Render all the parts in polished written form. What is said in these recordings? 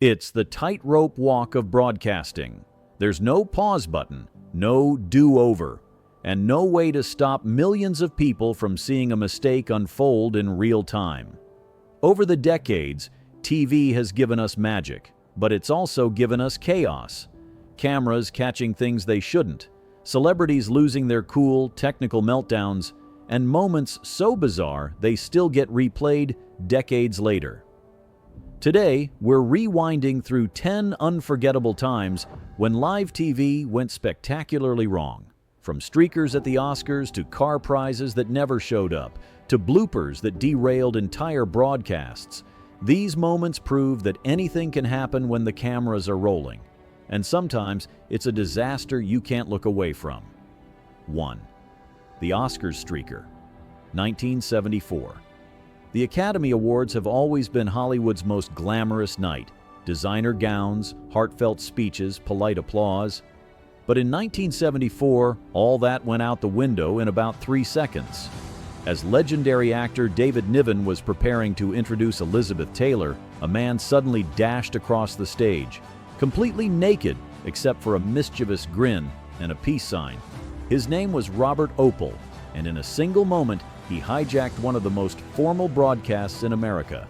It's the tightrope walk of broadcasting. There's no pause button, no do-over, and no way to stop millions of people from seeing a mistake unfold in real time. Over the decades, TV has given us magic, but it's also given us chaos. Cameras catching things they shouldn't, celebrities losing their cool, technical meltdowns, and moments so bizarre they still get replayed decades later. Today, we're rewinding through 10 unforgettable times when live TV went spectacularly wrong. From streakers at the Oscars to car prizes that never showed up, to bloopers that derailed entire broadcasts, these moments prove that anything can happen when the cameras are rolling. And sometimes it's a disaster you can't look away from. 1. The Oscars streaker. 1974. The Academy Awards have always been Hollywood's most glamorous night. Designer gowns, heartfelt speeches, polite applause. But in 1974, all that went out the window in about 3 seconds. As legendary actor David Niven was preparing to introduce Elizabeth Taylor, a man suddenly dashed across the stage, completely naked except for a mischievous grin and a peace sign. His name was Robert Opel, and in a single moment, he hijacked one of the most formal broadcasts in America.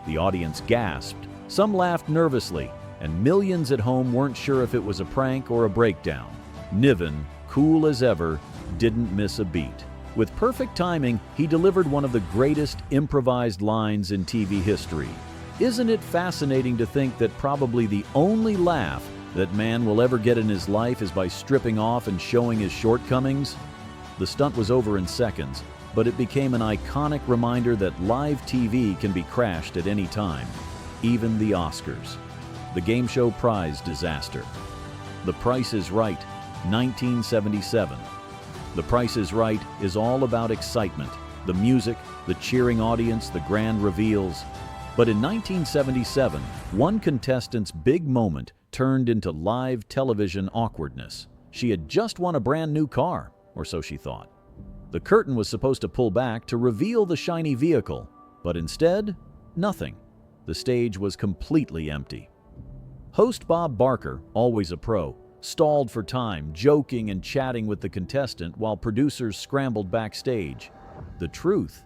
The audience gasped, some laughed nervously, and millions at home weren't sure if it was a prank or a breakdown. Niven, cool as ever, didn't miss a beat. With perfect timing, he delivered one of the greatest improvised lines in TV history. Isn't it fascinating to think that probably the only laugh that man will ever get in his life is by stripping off and showing his shortcomings? The stunt was over in seconds, but it became an iconic reminder that live TV can be crashed at any time, even the Oscars. The game show prize disaster. The Price is Right, 1977. The Price is Right is all about excitement, the music, the cheering audience, the grand reveals. But in 1977, one contestant's big moment turned into live television awkwardness. She had just won a brand new car, or so she thought. The curtain was supposed to pull back to reveal the shiny vehicle, but instead, nothing. The stage was completely empty. Host Bob Barker, always a pro, stalled for time, joking and chatting with the contestant while producers scrambled backstage. The truth: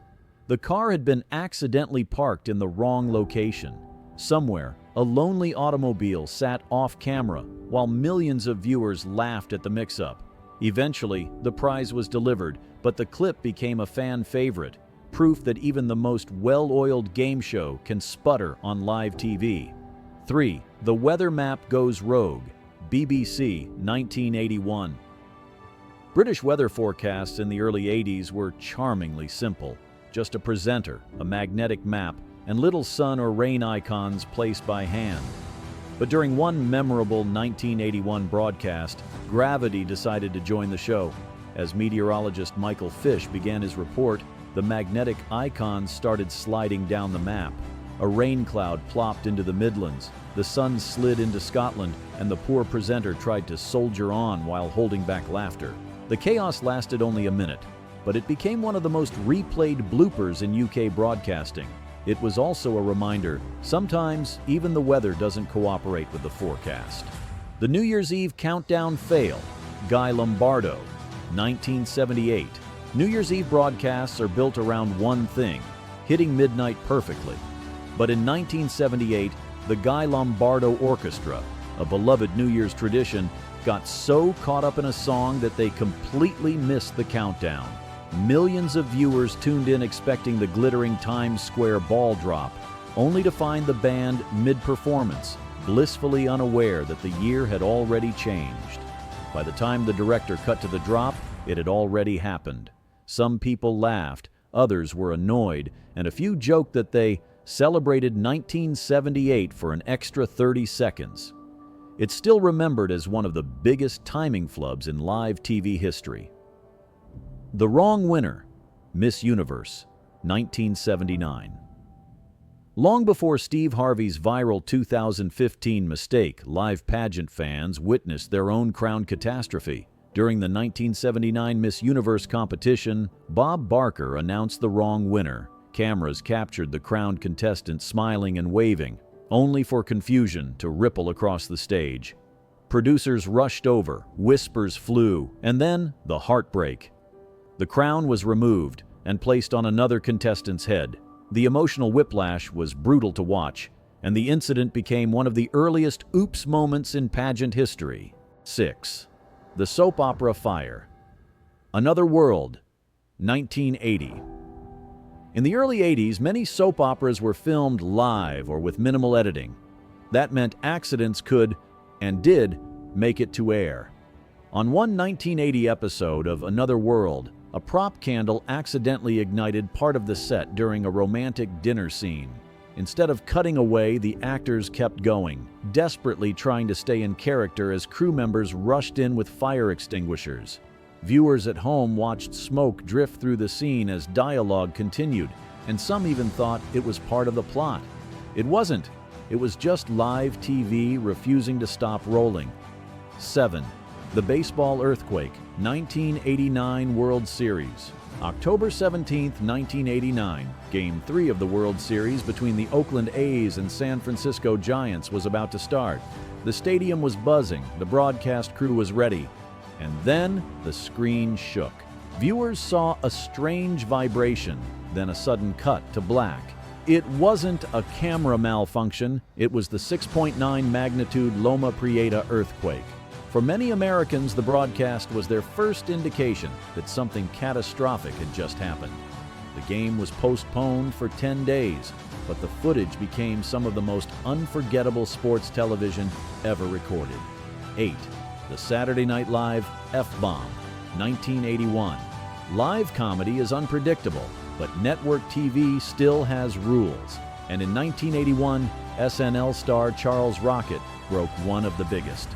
the car had been accidentally parked in the wrong location. Somewhere, a lonely automobile sat off camera while millions of viewers laughed at the mix-up. Eventually, the prize was delivered, but the clip became a fan favorite, proof that even the most well-oiled game show can sputter on live TV. 3. The Weather Map Goes Rogue, BBC, 1981. British weather forecasts in the early 80s were charmingly simple. Just a presenter, a magnetic map, and little sun or rain icons placed by hand. But during one memorable 1981 broadcast, gravity decided to join the show. As meteorologist Michael Fish began his report, the magnetic icons started sliding down the map. A rain cloud plopped into the Midlands, the sun slid into Scotland, and the poor presenter tried to soldier on while holding back laughter. The chaos lasted only a minute, but it became one of the most replayed bloopers in UK broadcasting. It was also a reminder, sometimes even the weather doesn't cooperate with the forecast. The New Year's Eve countdown fail, Guy Lombardo, 1978. New Year's Eve broadcasts are built around one thing: hitting midnight perfectly. But in 1978, the Guy Lombardo Orchestra, a beloved New Year's tradition, got so caught up in a song that they completely missed the countdown. Millions of viewers tuned in expecting the glittering Times Square ball drop, only to find the band mid-performance, blissfully unaware that the year had already changed. By the time the director cut to the drop, it had already happened. Some people laughed, others were annoyed, and a few joked that they celebrated 1978 for an extra 30 seconds. It's still remembered as one of the biggest timing flubs in live TV history. The Wrong Winner, Miss Universe, 1979. Long before Steve Harvey's viral 2015 mistake, live pageant fans witnessed their own crown catastrophe. During the 1979 Miss Universe competition, Bob Barker announced the wrong winner. Cameras captured the crowned contestant smiling and waving. only for confusion to ripple across the stage. Producers rushed over, whispers flew, and then the heartbreak. The crown was removed and placed on another contestant's head. The emotional whiplash was brutal to watch, and the incident became one of the earliest oops moments in pageant history. 6. The soap opera fire. Another World, 1980. In the early 80s, many soap operas were filmed live or with minimal editing. That meant accidents could, and did, make it to air. On one 1980 episode of Another World, a prop candle accidentally ignited part of the set during a romantic dinner scene. Instead of cutting away, the actors kept going, desperately trying to stay in character as crew members rushed in with fire extinguishers. Viewers at home watched smoke drift through the scene as dialogue continued, and some even thought it was part of the plot. It wasn't. It was just live TV refusing to stop rolling. 7. The baseball earthquake, 1989 World Series. October 17, 1989, Game 3 of the World Series between the Oakland A's and San Francisco Giants was about to start. The stadium was buzzing, the broadcast crew was ready, and then the screen shook. Viewers saw a strange vibration, then a sudden cut to black. It wasn't a camera malfunction, it was the 6.9 magnitude Loma Prieta earthquake. For many Americans, the broadcast was their first indication that something catastrophic had just happened. The game was postponed for 10 days, but the footage became some of the most unforgettable sports television ever recorded. 8. The Saturday Night Live F-Bomb, 1981. Live comedy is unpredictable, but network TV still has rules. And in 1981, SNL star Charles Rocket broke one of the biggest.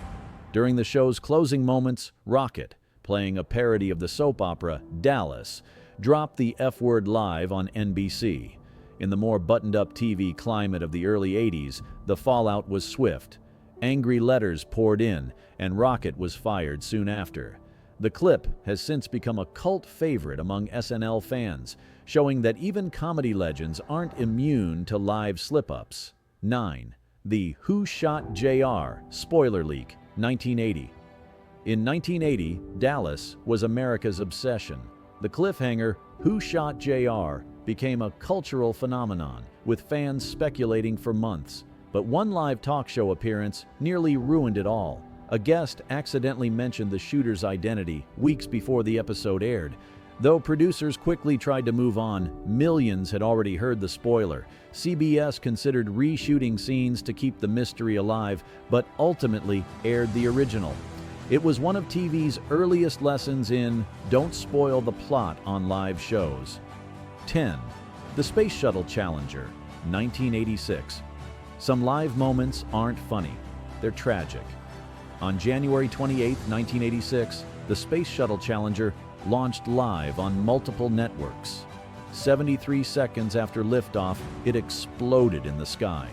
During the show's closing moments, Rocket, playing a parody of the soap opera Dallas, dropped the F-word live on NBC. In the more buttoned-up TV climate of the early 80s, the fallout was swift. Angry letters poured in, and Rocket was fired soon after. The clip has since become a cult favorite among SNL fans, showing that even comedy legends aren't immune to live slip-ups. 9. The Who Shot JR spoiler leak, 1980. In 1980, Dallas was America's obsession. The cliffhanger, Who Shot JR, became a cultural phenomenon, with fans speculating for months. But one live talk show appearance nearly ruined it all. A guest accidentally mentioned the shooter's identity weeks before the episode aired. Though producers quickly tried to move on, millions had already heard the spoiler. CBS considered reshooting scenes to keep the mystery alive, but ultimately aired the original. It was one of TV's earliest lessons in don't spoil the plot on live shows. 10. The Space Shuttle Challenger, 1986. Some live moments aren't funny, they're tragic. On January 28, 1986, the Space Shuttle Challenger launched live on multiple networks. 73 seconds after liftoff, it exploded in the sky.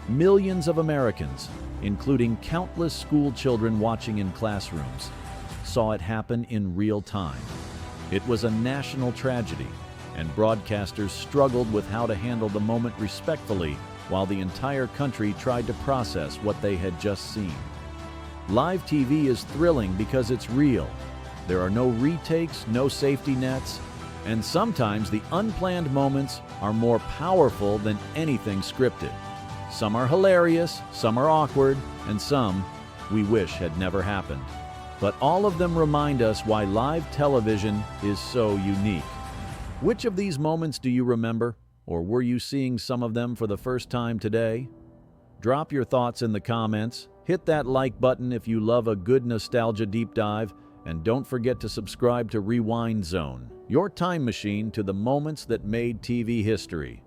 Millions of Americans, including countless school children watching in classrooms, saw it happen in real time. It was a national tragedy, and broadcasters struggled with how to handle the moment respectfully while the entire country tried to process what they had just seen. Live TV is thrilling because it's real. There are no retakes, no safety nets, and sometimes the unplanned moments are more powerful than anything scripted. Some are hilarious, some are awkward, and some we wish had never happened. But all of them remind us why live television is so unique. Which of these moments do you remember, or were you seeing some of them for the first time today? Drop your thoughts in the comments, hit that like button if you love a good nostalgia deep dive, and don't forget to subscribe to Rewind Zone, your time machine to the moments that made TV history.